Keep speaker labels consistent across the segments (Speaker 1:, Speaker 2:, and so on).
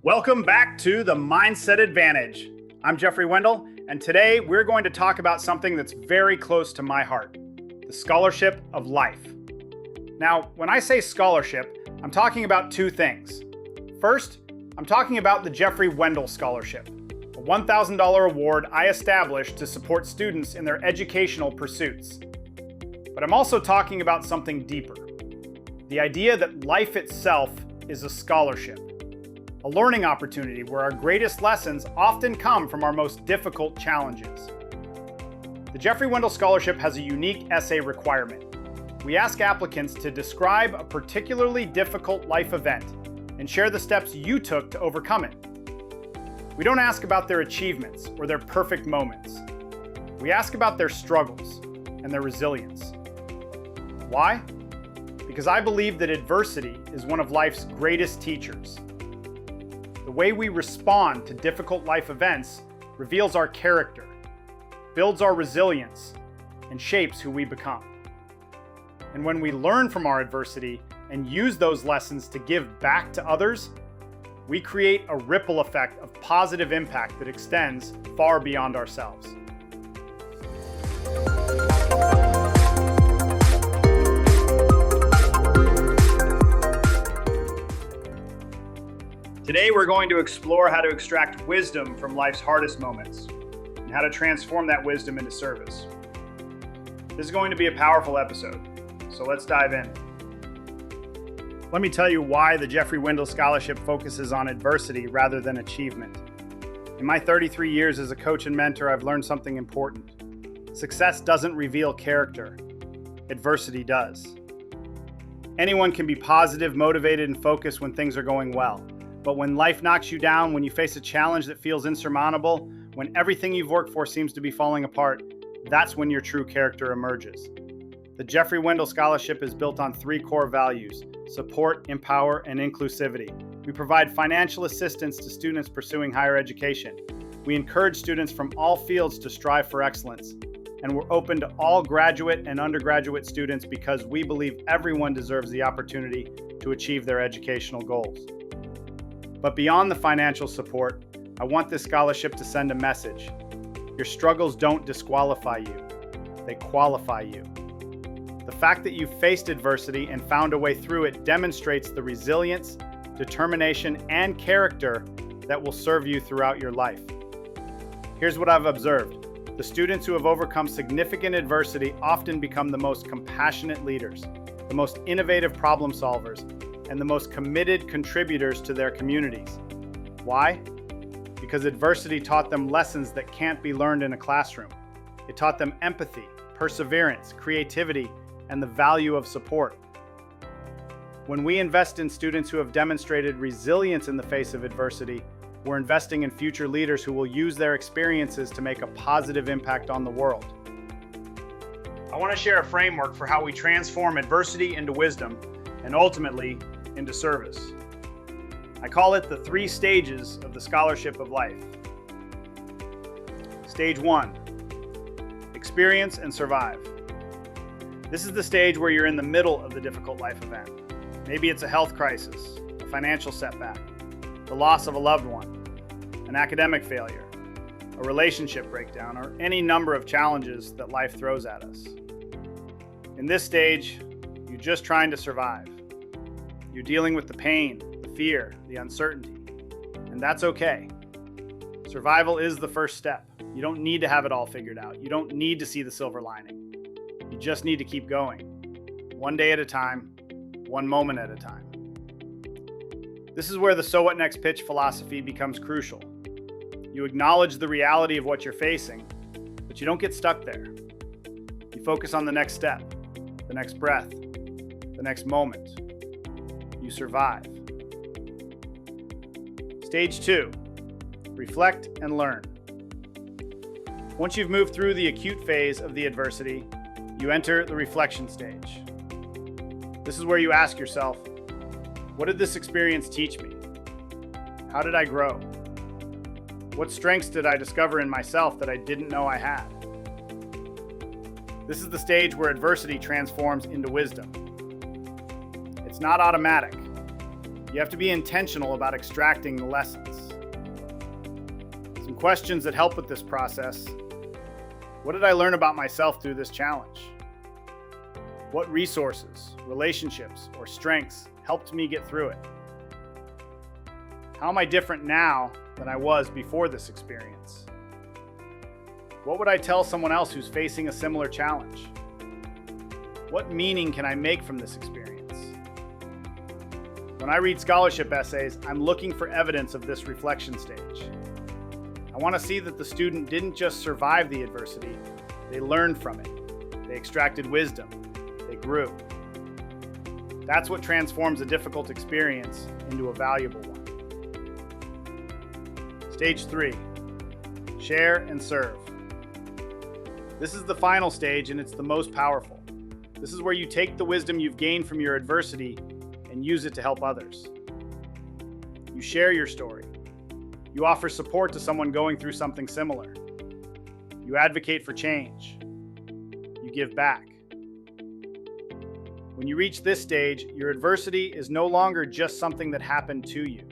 Speaker 1: Welcome back to the Mindset Advantage. I'm Jeffrey Wendel, and today we're going to talk about something that's very close to my heart, the scholarship of life. Now, when I say scholarship, I'm talking about two things. First, I'm talking about the Jeffrey Wendel Scholarship, a $1,000 award I established to support students in their educational pursuits. But I'm also talking about something deeper, the idea that life itself is a scholarship. A learning opportunity where our greatest lessons often come from our most difficult challenges. The Jeffrey Wendel Scholarship has a unique essay requirement. We ask applicants to describe a particularly difficult life event and share the steps you took to overcome it. We don't ask about their achievements or their perfect moments. We ask about their struggles and their resilience. Why? Because I believe that adversity is one of life's greatest teachers. The way we respond to difficult life events reveals our character, builds our resilience, and shapes who we become. And when we learn from our adversity and use those lessons to give back to others, we create a ripple effect of positive impact that extends far beyond ourselves. Today, we're going to explore how to extract wisdom from life's hardest moments and how to transform that wisdom into service. This is going to be a powerful episode, so let's dive in. Let me tell you why the Jeffrey Wendel Scholarship focuses on adversity rather than achievement. In my 33 years as a coach and mentor, I've learned something important. Success doesn't reveal character. Adversity does. Anyone can be positive, motivated, and focused when things are going well. But when life knocks you down, when you face a challenge that feels insurmountable, when everything you've worked for seems to be falling apart, that's when your true character emerges. The Jeffrey Wendel Scholarship is built on three core values: support, empower, and inclusivity. We provide financial assistance to students pursuing higher education. We encourage students from all fields to strive for excellence. And we're open to all graduate and undergraduate students because we believe everyone deserves the opportunity to achieve their educational goals. But beyond the financial support, I want this scholarship to send a message. Your struggles don't disqualify you, they qualify you. The fact that you've faced adversity and found a way through it demonstrates the resilience, determination, and character that will serve you throughout your life. Here's what I've observed. The students who have overcome significant adversity often become the most compassionate leaders, the most innovative problem solvers, and the most committed contributors to their communities. Why? Because adversity taught them lessons that can't be learned in a classroom. It taught them empathy, perseverance, creativity, and the value of support. When we invest in students who have demonstrated resilience in the face of adversity, we're investing in future leaders who will use their experiences to make a positive impact on the world. I want to share a framework for how we transform adversity into wisdom and ultimately into service. I call it the 3 stages of the scholarship of life. Stage 1, experience and survive. This is the stage where you're in the middle of the difficult life event. Maybe it's a health crisis, a financial setback, the loss of a loved one, an academic failure, a relationship breakdown, or any number of challenges that life throws at us. In this stage, you're just trying to survive. You're dealing with the pain, the fear, the uncertainty, and that's okay. Survival is the first step. You don't need to have it all figured out. You don't need to see the silver lining. You just need to keep going, one day at a time, one moment at a time. This is where the so what next pitch philosophy becomes crucial. You acknowledge the reality of what you're facing, but you don't get stuck there. You focus on the next step, the next breath, the next moment. You survive. Stage 2, reflect and learn. Once you've moved through the acute phase of the adversity, you enter the reflection stage. This is where you ask yourself, what did this experience teach me? How did I grow? What strengths did I discover in myself that I didn't know I had? This is the stage where adversity transforms into wisdom. It's not automatic. You You have to be intentional about extracting the lessons. Some questions that help with this process. What did I learn about myself through this challenge? What resources, relationships, or strengths helped me get through it? How am I different now than I was before this experience? What would I tell someone else who's facing a similar challenge? What meaning can I make from this experience? When I read scholarship essays, I'm looking for evidence of this reflection stage. I want to see that the student didn't just survive the adversity, they learned from it. They extracted wisdom. They grew. That's what transforms a difficult experience into a valuable one. Stage 3, share and serve. This is the final stage, and it's the most powerful. This is where you take the wisdom you've gained from your adversity and use it to help others. You share your story. You offer support to someone going through something similar. You advocate for change. You give back. When you reach this stage, your adversity is no longer just something that happened to you.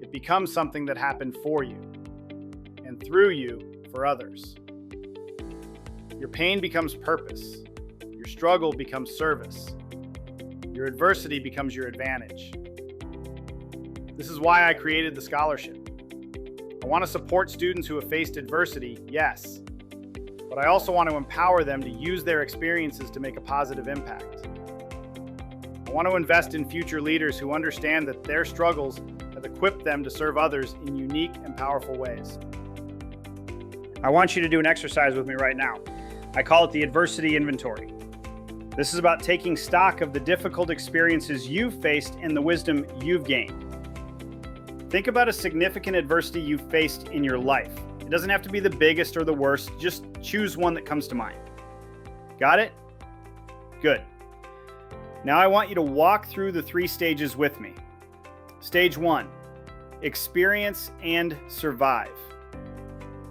Speaker 1: It becomes something that happened for you, and through you, for others. Your pain becomes purpose. Your struggle becomes service. Your adversity becomes your advantage. This is why I created the scholarship. I want to support students who have faced adversity, yes, but I also want to empower them to use their experiences to make a positive impact. I want to invest in future leaders who understand that their struggles have equipped them to serve others in unique and powerful ways. I want you to do an exercise with me right now. I call it the adversity inventory. This is about taking stock of the difficult experiences you've faced and the wisdom you've gained. Think about a significant adversity you've faced in your life. It doesn't have to be the biggest or the worst. Just choose one that comes to mind. Got it? Good. Now I want you to walk through the 3 stages with me. Stage 1, experience and survive.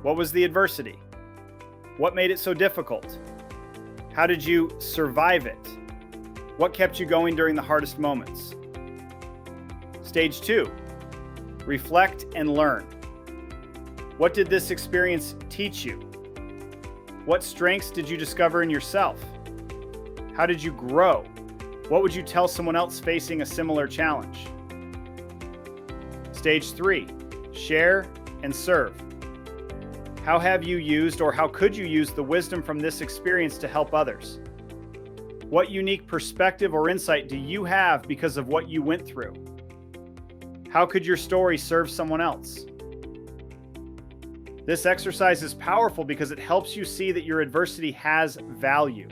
Speaker 1: What was the adversity? What made it so difficult? How did you survive it? What kept you going during the hardest moments? Stage 2, reflect and learn. What did this experience teach you? What strengths did you discover in yourself? How did you grow? What would you tell someone else facing a similar challenge? Stage 3, share and serve. How have you used, or how could you use, the wisdom from this experience to help others? What unique perspective or insight do you have because of what you went through? How could your story serve someone else? This exercise is powerful because it helps you see that your adversity has value.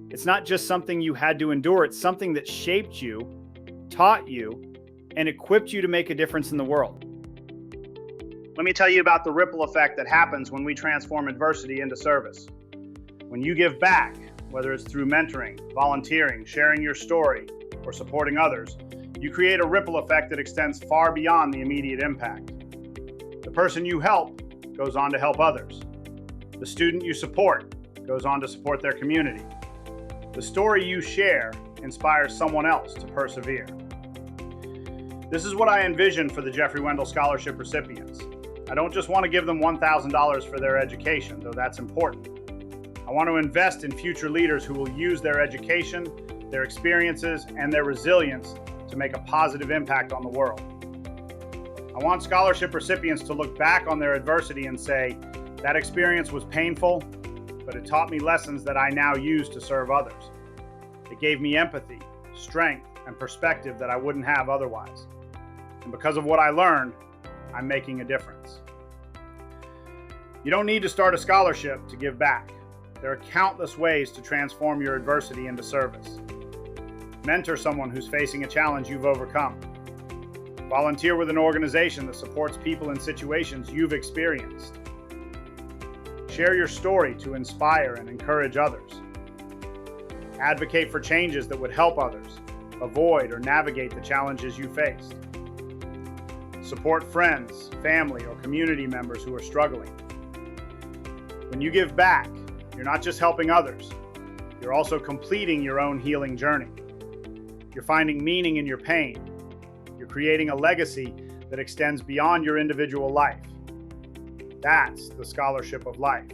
Speaker 1: It's not just something you had to endure, it's something that shaped you, taught you, and equipped you to make a difference in the world. Let me tell you about the ripple effect that happens when we transform adversity into service. When you give back, whether it's through mentoring, volunteering, sharing your story, or supporting others, you create a ripple effect that extends far beyond the immediate impact. The person you help goes on to help others. The student you support goes on to support their community. The story you share inspires someone else to persevere. This is what I envision for the Jeffrey Wendel Scholarship recipients. I don't just want to give them $1,000 for their education, though that's important. I want to invest in future leaders who will use their education, their experiences, and their resilience to make a positive impact on the world. I want scholarship recipients to look back on their adversity and say, that experience was painful, but it taught me lessons that I now use to serve others. It gave me empathy, strength, and perspective that I wouldn't have otherwise. And because of what I learned, I'm making a difference. You don't need to start a scholarship to give back. There are countless ways to transform your adversity into service. Mentor someone who's facing a challenge you've overcome. Volunteer with an organization that supports people in situations you've experienced. Share your story to inspire and encourage others. Advocate for changes that would help others avoid or navigate the challenges you faced. Support friends, family, or community members who are struggling. When you give back, you're not just helping others, you're also completing your own healing journey. You're finding meaning in your pain. You're creating a legacy that extends beyond your individual life. That's the scholarship of life.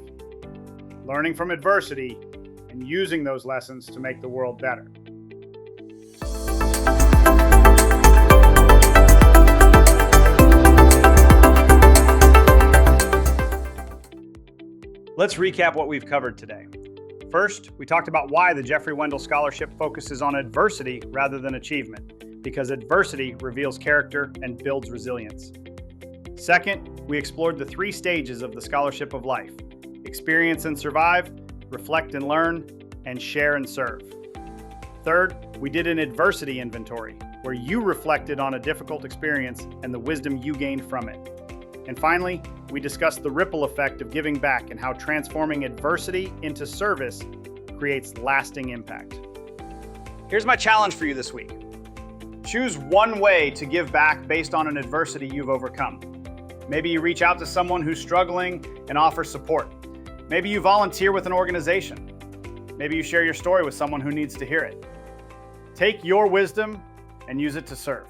Speaker 1: Learning from adversity and using those lessons to make the world better. Let's recap what we've covered today. First, we talked about why the Jeffrey Wendel Scholarship focuses on adversity rather than achievement, because adversity reveals character and builds resilience. Second, we explored the 3 stages of the scholarship of life: experience and survive, reflect and learn, and share and serve. Third, we did an adversity inventory, where you reflected on a difficult experience and the wisdom you gained from it. And finally, we discussed the ripple effect of giving back and how transforming adversity into service creates lasting impact. Here's my challenge for you this week. Choose one way to give back based on an adversity you've overcome. Maybe you reach out to someone who's struggling and offer support. Maybe you volunteer with an organization. Maybe you share your story with someone who needs to hear it. Take your wisdom and use it to serve.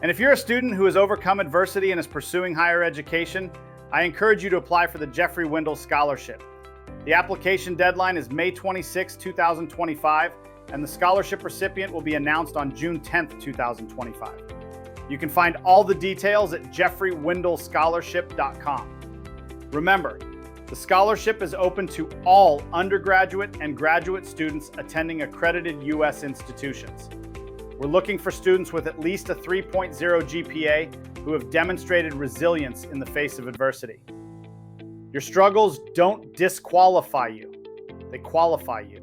Speaker 1: And if you're a student who has overcome adversity and is pursuing higher education, I encourage you to apply for the Jeffrey Wendel Scholarship. The application deadline is May 26, 2025, and the scholarship recipient will be announced on June 10th, 2025. You can find all the details at jeffreywendelscholarship.com. Remember, the scholarship is open to all undergraduate and graduate students attending accredited U.S. institutions. We're looking for students with at least a 3.0 GPA who have demonstrated resilience in the face of adversity. Your struggles don't disqualify you, they qualify you.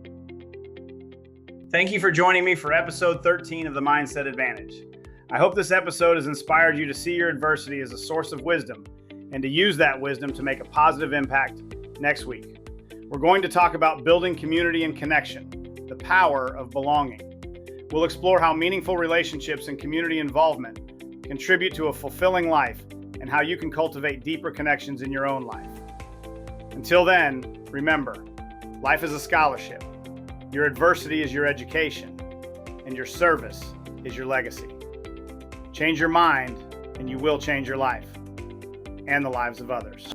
Speaker 1: Thank you for joining me for episode 13 of the Mindset Advantage. I hope this episode has inspired you to see your adversity as a source of wisdom and to use that wisdom to make a positive impact next week. We're going to talk about building community and connection, the power of belonging. We'll explore how meaningful relationships and community involvement contribute to a fulfilling life and how you can cultivate deeper connections in your own life. Until then, remember, life is a scholarship. Your adversity is your education, and your service is your legacy. Change your mind, and you will change your life and the lives of others.